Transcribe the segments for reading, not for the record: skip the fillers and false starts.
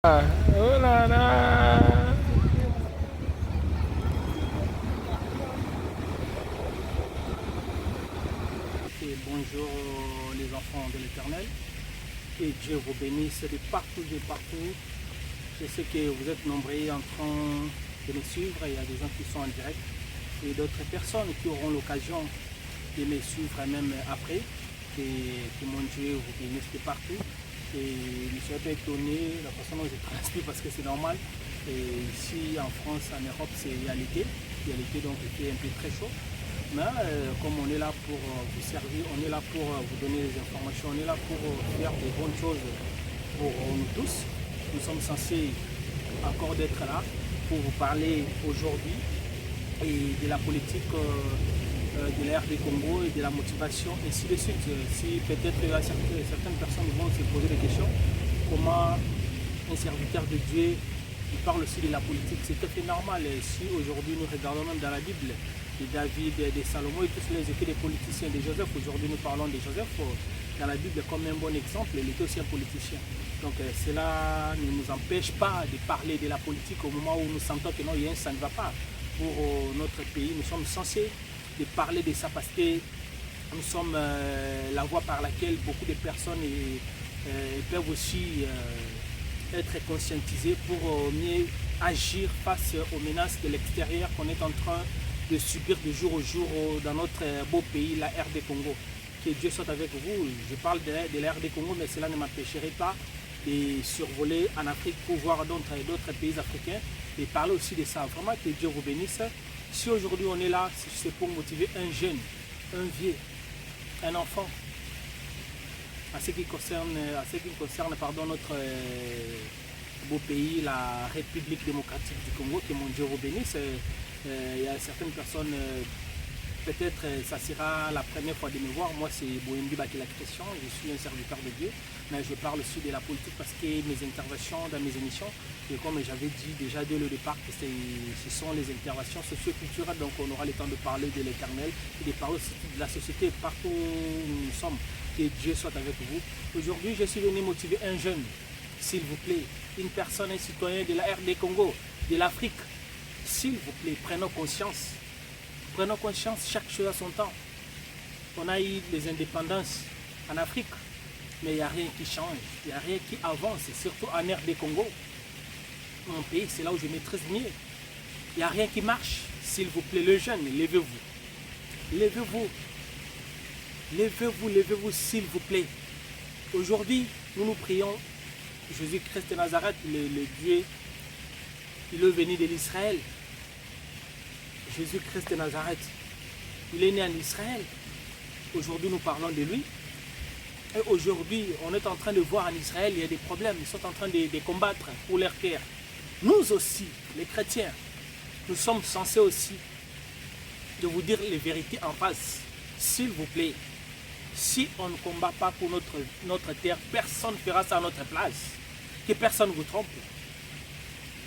Oh là là. Et bonjour les enfants de l'Éternel. Que Dieu vous bénisse de partout, de partout. Je sais que vous êtes nombreux en train de me suivre. Il y a des gens qui sont en direct et d'autres personnes qui auront l'occasion de me suivre même après. Que mon Dieu vous bénisse de partout. Et je ne suis pas étonné de la façon dont je transmets parce que c'est normal. Et ici en France, en Europe, il y a l'été. Il y a l'été, donc il fait un peu très chaud. Mais comme on est là pour vous servir, on est là pour vous donner des informations, on est là pour faire des bonnes choses pour nous tous. Nous sommes censés encore d'être là pour vous parler aujourd'hui et de la politique de l'ère du Congo et de la motivation, ainsi de suite. Si peut-être certaines personnes vont se poser des questions, comment un serviteur de Dieu il parle aussi de la politique, c'est tout à fait normal. Si aujourd'hui nous regardons même dans la Bible, de David, de Salomon et tous les écrits des politiciens de Joseph, aujourd'hui nous parlons de Joseph dans la Bible comme un bon exemple, il était aussi un politicien. Donc cela ne nous empêche pas de parler de la politique au moment où nous sentons que non, ça ne va pas pour notre pays. Nous sommes censés de parler de ça parce que nous sommes la voie par laquelle beaucoup de personnes peuvent aussi être conscientisés pour mieux agir face aux menaces de l'extérieur qu'on est en train de subir de jour au jour dans notre beau pays, la RD Congo. Que Dieu soit avec vous. Je parle de la RD Congo, mais cela ne m'empêcherait pas de survoler en Afrique pour voir d'autres pays africains et parler aussi de ça. Vraiment que Dieu vous bénisse. Si aujourd'hui on est là, c'est pour motiver un jeune, un vieux, un enfant, à ce qui concerne notre beau pays, la République démocratique du Congo, que mon Dieu vous bénisse. Il y a certaines personnes, peut-être ça sera la première fois de me voir. Moi c'est Boendi Bakila Christian, je suis un serviteur de Dieu, mais je parle aussi de la politique parce que mes interventions dans mes émissions, et comme j'avais dit déjà dès le départ, que ce sont les interventions socio-culturelles, donc on aura le temps de parler de l'Éternel et de parler aussi de la société partout où nous sommes. Que Dieu soit avec vous. Aujourd'hui, je suis venu motiver un jeune, s'il vous plaît, une personne, un citoyen de la RD Congo, de l'Afrique. S'il vous plaît, prenons conscience. Prenons conscience, chaque chose à son temps. On a eu les indépendances en Afrique, mais il n'y a rien qui change, il n'y a rien qui avance, surtout en RD Congo. Mon pays, c'est là où je maîtrise mieux. Il n'y a rien qui marche. S'il vous plaît, les jeunes, levez-vous. Levez-vous. Levez-vous, levez-vous, s'il vous plaît. Aujourd'hui, nous prions Jésus-Christ de Nazareth, le Dieu, il est venu de l'Israël. Jésus-Christ de Nazareth, il est né en Israël. Aujourd'hui, nous parlons de lui. Et aujourd'hui, on est en train de voir en Israël, il y a des problèmes. Ils sont en train de combattre pour leur terre. Nous aussi, les chrétiens, nous sommes censés aussi de vous dire les vérités en face. S'il vous plaît, si on ne combat pas pour notre terre, personne ne fera ça à notre place. Que personne ne vous trompe.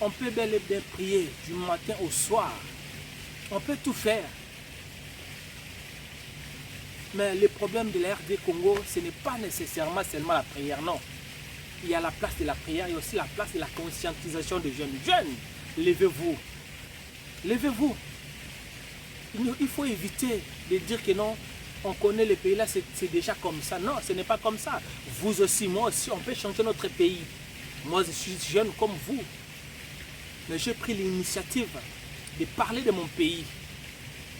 On peut bel et bien prier du matin au soir. On peut tout faire. Mais le problème de la RD Congo, ce n'est pas nécessairement seulement la prière, non. Il y a la place de la prière, il y a aussi la place de la conscientisation des jeunes. Jeunes, levez-vous. Levez-vous. Il faut éviter de dire que non, on connaît le pays là, c'est déjà comme ça. Non, ce n'est pas comme ça. Vous aussi, moi aussi, on peut changer notre pays. Moi, je suis jeune comme vous. Mais j'ai pris l'initiative de parler de mon pays.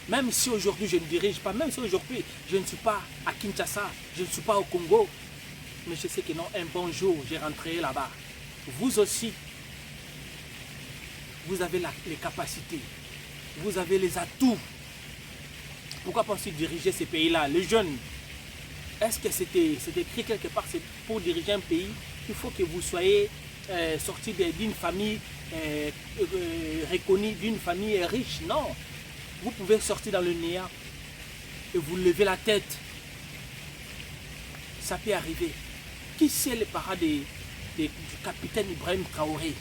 Même si aujourd'hui je ne dirige pas, même si aujourd'hui je ne suis pas à Kinshasa, je ne suis pas au Congo. Mais je sais que non, un bon jour, je rentrerai là-bas. Vous aussi, vous avez les capacités. Vous avez les atouts. Pourquoi pensez diriger ces pays-là? Les jeunes, est-ce que c'est écrit quelque part, c'est pour diriger un pays, il faut que vous soyez sorti d'une famille reconnue, d'une famille riche? Non. Vous pouvez sortir dans le néant et vous levez la tête. Ça peut arriver. Qui c'est les parents du capitaine Ibrahim Traoré?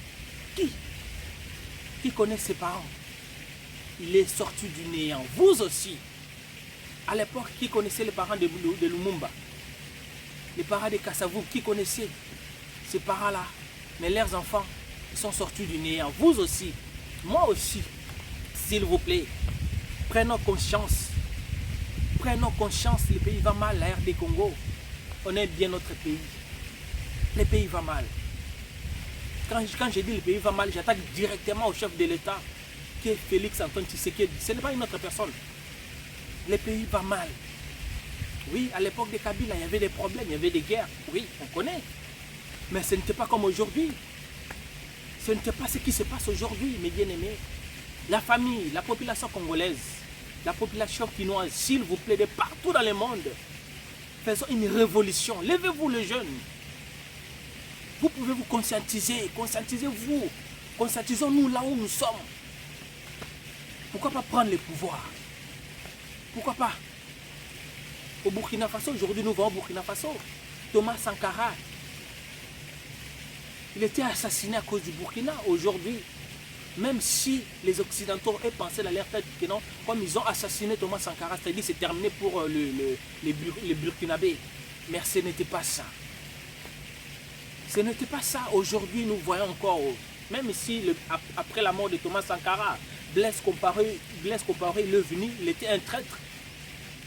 Qui connaît ses parents? Il est sorti du néant. Vous aussi. À l'époque, qui connaissait les parents de Lumumba? Les parents de Kassavou, qui connaissait ces parents-là? Mais leurs enfants, ils sont sortis du néant. Vous aussi, moi aussi, s'il vous plaît, prenons conscience. Prenons conscience, le pays va mal, la RD Congo. On aime bien notre pays. Le pays va mal. Quand je dis le pays va mal, j'attaque directement au chef de l'État, qui est Félix Antoine Tshisekedi. Ce n'est pas une autre personne. Le pays va mal. Oui, à l'époque de Kabila, il y avait des problèmes, il y avait des guerres. Oui, on connaît. Mais ce n'était pas comme aujourd'hui. Ce n'était pas ce qui se passe aujourd'hui, mes bien-aimés. La famille, la population congolaise, la population quinoise, s'il vous plaît, de partout dans le monde, faisons une révolution. Levez-vous les jeunes. Vous pouvez vous conscientiser, conscientisez-vous. Conscientisons-nous là où nous sommes. Pourquoi pas prendre le pouvoir? Pourquoi pas? Au Burkina Faso, aujourd'hui nous voyons au Burkina Faso, Thomas Sankara, il était assassiné à cause du Burkina. Aujourd'hui, même si les Occidentaux aient pensé à leur tête que non, comme ils ont assassiné Thomas Sankara, c'est-à-dire c'est terminé pour les Burkinabés. Mais ce n'était pas ça. Ce n'était pas ça. Aujourd'hui, nous voyons encore, même si après la mort de Thomas Sankara, Blaise Compaoré, il est venu, il était un traître,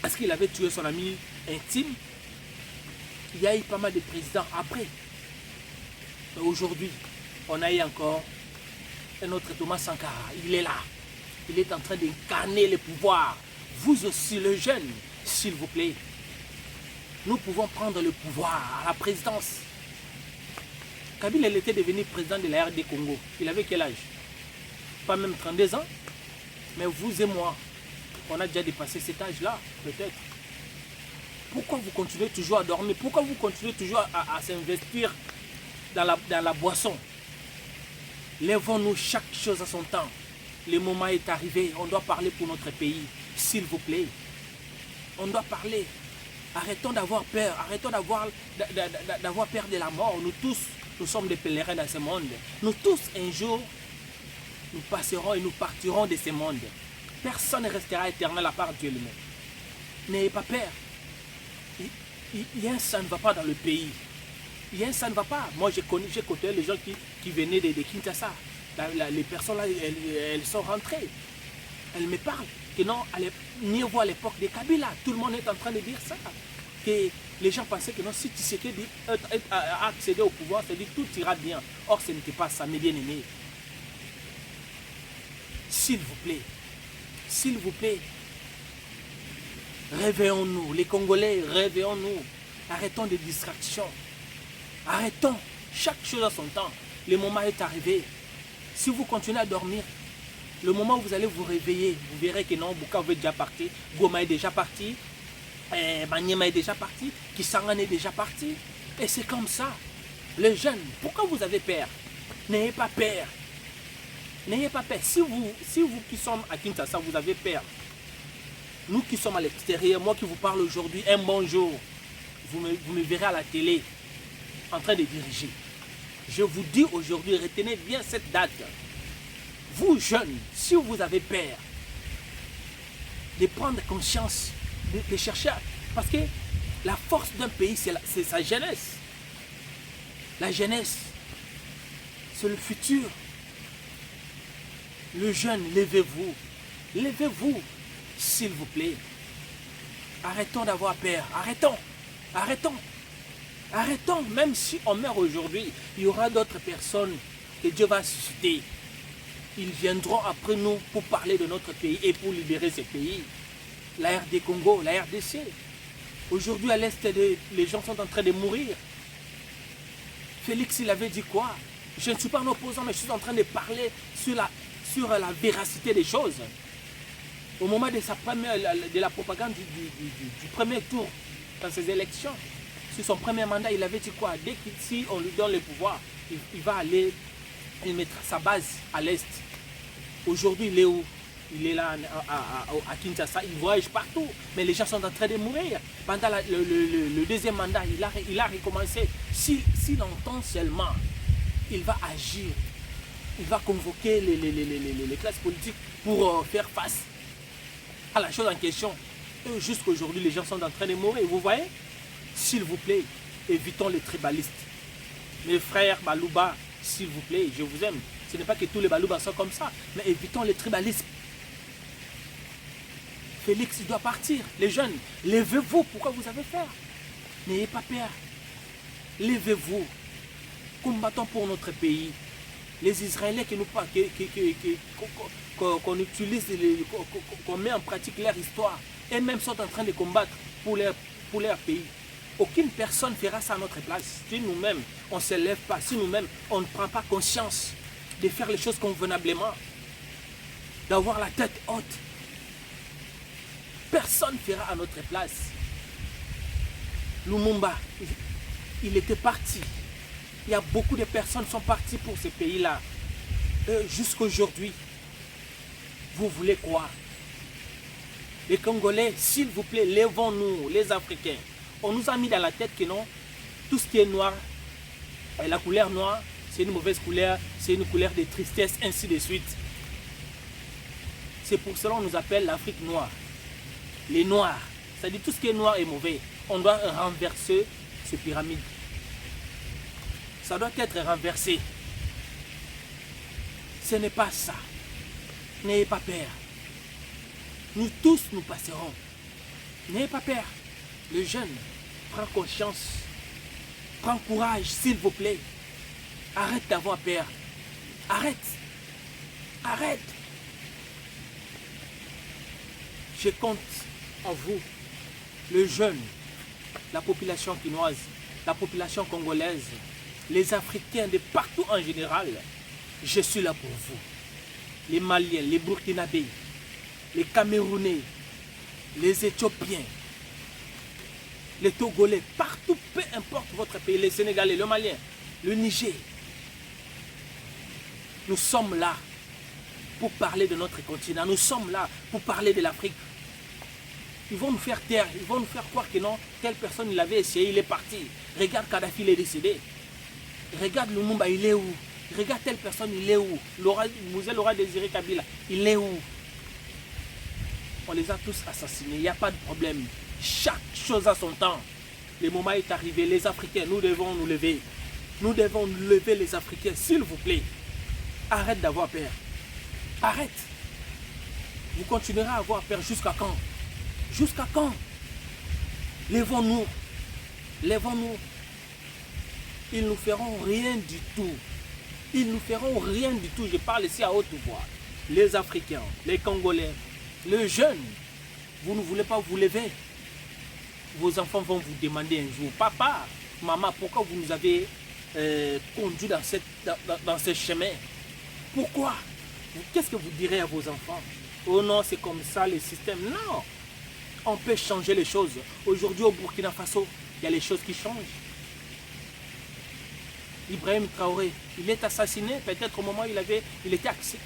parce qu'il avait tué son ami intime. Il y a eu pas mal de présidents après. Aujourd'hui, on a eu encore un autre Thomas Sankara. Il est là. Il est en train d'incarner le pouvoir. Vous aussi, les jeunes, s'il vous plaît. Nous pouvons prendre le pouvoir à la présidence. Kabila, il était devenu président de la RD Congo. Il avait quel âge? Pas même 32 ans. Mais vous et moi, on a déjà dépassé cet âge-là, peut-être. Pourquoi vous continuez toujours à dormir? Pourquoi vous continuez toujours à s'investir dans la boisson? Lèvons-nous chaque chose à son temps. Le moment est arrivé. On doit parler pour notre pays. S'il vous plaît. On doit parler. Arrêtons d'avoir peur. Arrêtons d'avoir peur de la mort. Nous tous, nous sommes des pèlerins dans ce monde. Nous tous, un jour, nous passerons et nous partirons de ce monde. Personne ne restera éternel à part Dieu lui-même. N'ayez pas peur. Il y a un ça ne va pas dans le pays. Il y a un ça ne va pas. Moi, j'ai côtoyé les gens qui venaient de Kinshasa. Les personnes là, elles sont rentrées. Elles me parlent. Que non, mieux vaut à l'époque de Kabila. Tout le monde est en train de dire ça. Que les gens pensaient que non, si Tshisekedi a accédé au pouvoir, c'est-à-dire tout ira bien. Or, ce n'était pas ça, mes bien-aimés. S'il vous plaît. S'il vous plaît. Réveillons-nous. Les Congolais, réveillons-nous. Arrêtons des distractions. Arrêtons chaque chose à son temps. Le moment est arrivé. Si vous continuez à dormir, le moment où vous allez vous réveiller, vous verrez que non, Bukavu est déjà parti, Goma est déjà parti, Maniema est déjà parti, Kisangani est déjà parti. Et c'est comme ça. Les jeunes, pourquoi vous avez peur? N'ayez pas peur. N'ayez pas peur. Si vous qui sommes à Kinshasa, vous avez peur, nous qui sommes à l'extérieur, moi qui vous parle aujourd'hui, un bon jour, vous me verrez à la télé en train de diriger. Je vous dis aujourd'hui, retenez bien cette date. Vous jeunes, si vous avez peur, de prendre conscience, de chercher, parce que la force d'un pays, c'est sa jeunesse. La jeunesse, c'est le futur. Le jeune, levez-vous. Levez-vous, s'il vous plaît. Arrêtons d'avoir peur. Arrêtons. Arrêtons. Arrêtons. Même si on meurt aujourd'hui, il y aura d'autres personnes que Dieu va susciter. Ils viendront après nous pour parler de notre pays et pour libérer ce pays. La RD Congo, la RDC. Aujourd'hui, à l'Est, les gens sont en train de mourir. Félix, il avait dit quoi? Je ne suis pas un opposant, mais je suis en train de parler sur la véracité des choses. Au moment de la propagande du premier tour dans ces élections, sur son premier mandat, il avait dit quoi? Dès si on lui donne le pouvoir, il va aller, il mettra sa base à l'Est. Aujourd'hui, il est où? Il est là à Kinshasa, il voyage partout, mais les gens sont en train de mourir. Pendant le deuxième mandat, il a recommencé. S'il entend seulement, il va agir. Il va convoquer les classes politiques pour faire face à la chose en question. Et jusqu'aujourd'hui, les gens sont en train de mourir. Vous voyez? S'il vous plaît, évitons les tribalistes. Mes frères Balouba, s'il vous plaît, je vous aime. Ce n'est pas que tous les Balouba sont comme ça, mais évitons le tribalisme. Félix, il doit partir. Les jeunes, levez-vous. Pourquoi vous avez peur? N'ayez pas peur. Levez-vous. Combattons pour notre pays. Les Israéliens qu'on utilise, qu'on met en pratique leur histoire, eux-mêmes sont en train de combattre pour leur pays. Aucune personne fera ça à notre place. Si nous-mêmes, on ne se lève pas, si nous-mêmes, on ne prend pas conscience de faire les choses convenablement, d'avoir la tête haute, personne ne fera à notre place. Lumumba, il était parti. Il y a beaucoup de personnes qui sont parties pour ce pays-là. Jusqu'à aujourd'hui, vous voulez quoi? Les Congolais, s'il vous plaît, levons-nous, les Africains. On nous a mis dans la tête que non, tout ce qui est noir, la couleur noire, c'est une mauvaise couleur, c'est une couleur de tristesse, ainsi de suite. C'est pour cela qu'on nous appelle l'Afrique noire. Les noirs, c'est-à-dire tout ce qui est noir est mauvais. On doit renverser ce pyramide. Ça doit être renversé. Ce n'est pas ça. N'ayez pas peur. Nous tous, nous passerons. N'ayez pas peur. Le jeune, prends conscience. Prends courage, s'il vous plaît. Arrête d'avoir peur. Arrête. Arrête. Je compte en vous, le jeune, la population quinoise, la population congolaise, les Africains de partout en général. Je suis là pour vous. Les Maliens, les Burkinabés, les Camerounais, les Éthiopiens, les Togolais, partout, peu importe votre pays, les Sénégalais, le Malien, le Niger. Nous sommes là pour parler de notre continent. Nous sommes là pour parler de l'Afrique. Ils vont nous faire taire, ils vont nous faire croire que non, telle personne il avait essayé, il est parti. Regarde Kadhafi, il est décédé. Regarde Lumumba, il est où? Regarde telle personne, il est où? Moussé Laura Désiré Kabila, il est où? On les a tous assassinés, il n'y a pas de problème. Chaque chose a son temps. Le moment est arrivé, les Africains, nous devons nous lever. Nous devons lever les Africains, s'il vous plaît. Arrête d'avoir peur. Arrête. Vous continuerez à avoir peur jusqu'à quand? Jusqu'à quand? Levons-nous. Levons-nous. Ils ne nous feront rien du tout. Ils ne nous feront rien du tout. Je parle ici à haute voix. Les Africains, les Congolais, les jeunes, vous ne voulez pas vous lever. Vos enfants vont vous demander un jour, papa, maman, pourquoi vous nous avez conduit dans ce chemin? Pourquoi? Qu'est-ce que vous direz à vos enfants? Oh non, c'est comme ça le système. Non, on peut changer les choses. Aujourd'hui au Burkina Faso, il y a les choses qui changent. Ibrahim Traoré, il est assassiné, peut-être au moment où il avait accédé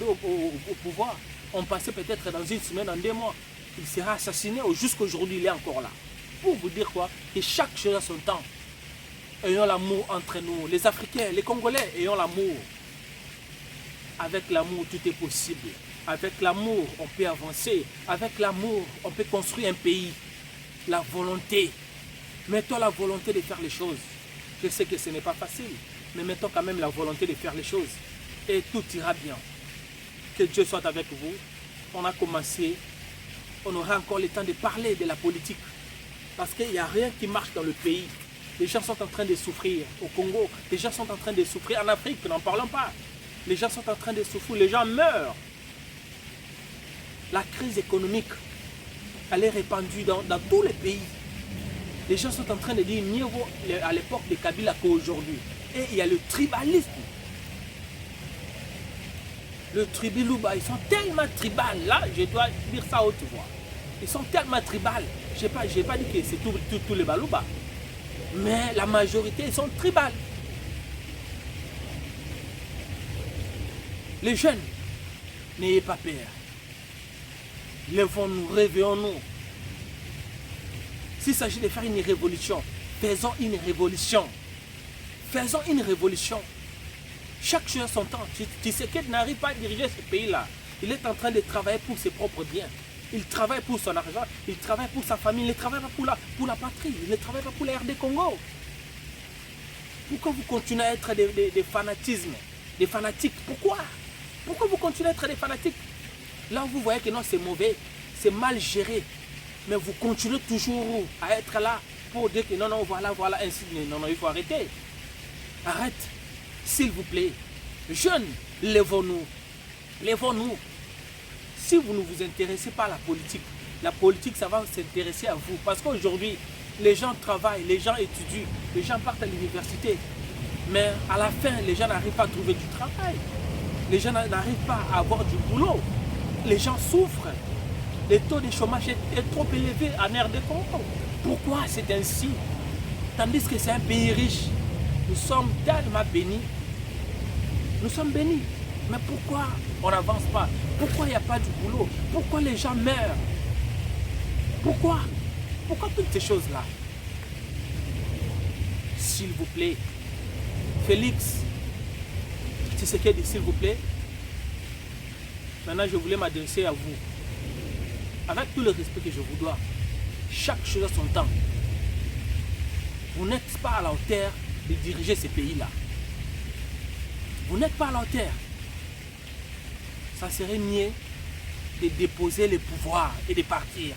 au pouvoir. On passait peut-être dans une semaine, dans 2 mois. Il sera assassiné, jusqu'aujourd'hui il est encore là. Pour vous dire quoi? Que chaque chose a son temps. Ayons l'amour entre nous, les Africains, les Congolais, ayons l'amour. Avec l'amour, tout est possible. Avec l'amour, on peut avancer. Avec l'amour, on peut construire un pays. La volonté. Mettons la volonté de faire les choses. Je sais que ce n'est pas facile, mais mettons quand même la volonté de faire les choses. Et tout ira bien. Que Dieu soit avec vous. On a commencé. On aura encore le temps de parler de la politique. Parce qu'il n'y a rien qui marche dans le pays. Les gens sont en train de souffrir au Congo. Les gens sont en train de souffrir en Afrique. N'en parlons pas. Les gens sont en train de souffrir. Les gens meurent. La crise économique, elle est répandue dans tous les pays. Les gens sont en train de dire mieux vaut à l'époque de Kabila qu'aujourd'hui. Et il y a le tribalisme. Le tribilouba, ils sont tellement tribal. Là, je dois dire ça à haute voix. Ils sont tellement tribal. Je n'ai pas dit que c'est tous les balouba. Mais la majorité, ils sont tribal. Les jeunes, n'ayez pas peur. Levons-nous, réveillons-nous. S'il s'agit de faire une révolution, faisons une révolution. Faisons une révolution. Chaque chose a son temps. Tshisekedi n'arrive pas à diriger ce pays-là. Il est en train de travailler pour ses propres biens. Il travaille pour son argent, il travaille pour sa famille, il ne travaille pas pour la patrie, il ne travaille pas pour la RD Congo. Pourquoi vous continuez à être des fanatismes, des fanatiques? Pourquoi? Pourquoi vous continuez à être des fanatiques? Là, vous voyez que non, c'est mauvais, c'est mal géré. Mais vous continuez toujours à être là pour dire que non, non, voilà, voilà, ainsi. Non, non, il faut arrêter. Arrête, s'il vous plaît. Jeunes, lèvons-nous. Lèvons-nous. Si vous ne vous intéressez pas à la politique, ça va s'intéresser à vous. Parce qu'aujourd'hui, les gens travaillent, les gens étudient, les gens partent à l'université. Mais à la fin, les gens n'arrivent pas à trouver du travail. Les gens n'arrivent pas à avoir du boulot. Les gens souffrent. Le taux de chômage est trop élevé en RD Congo. Pourquoi c'est ainsi? Tandis que c'est un pays riche. Nous sommes tellement bénis. Nous sommes bénis. Mais pourquoi on n'avance pas? Pourquoi il n'y a pas du boulot? Pourquoi les gens meurent? Pourquoi? Pourquoi toutes ces choses-là? S'il vous plaît, Félix Tshisekedi, s'il vous plaît. Maintenant, je voulais m'adresser à vous. Avec tout le respect que je vous dois, chaque chose a son temps. Vous n'êtes pas à la hauteur de diriger ces pays-là. Vous n'êtes pas à la hauteur. Ça serait mieux de déposer le pouvoir et de partir.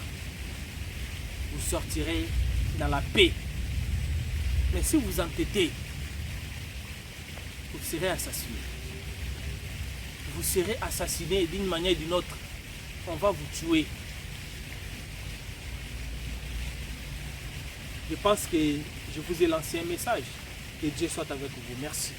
Vous sortirez dans la paix. Mais si vous entêtez, vous serez assassiné. Vous serez assassiné d'une manière ou d'une autre. On va vous tuer. Je pense que je vous ai lancé un message. Que Dieu soit avec vous. Merci.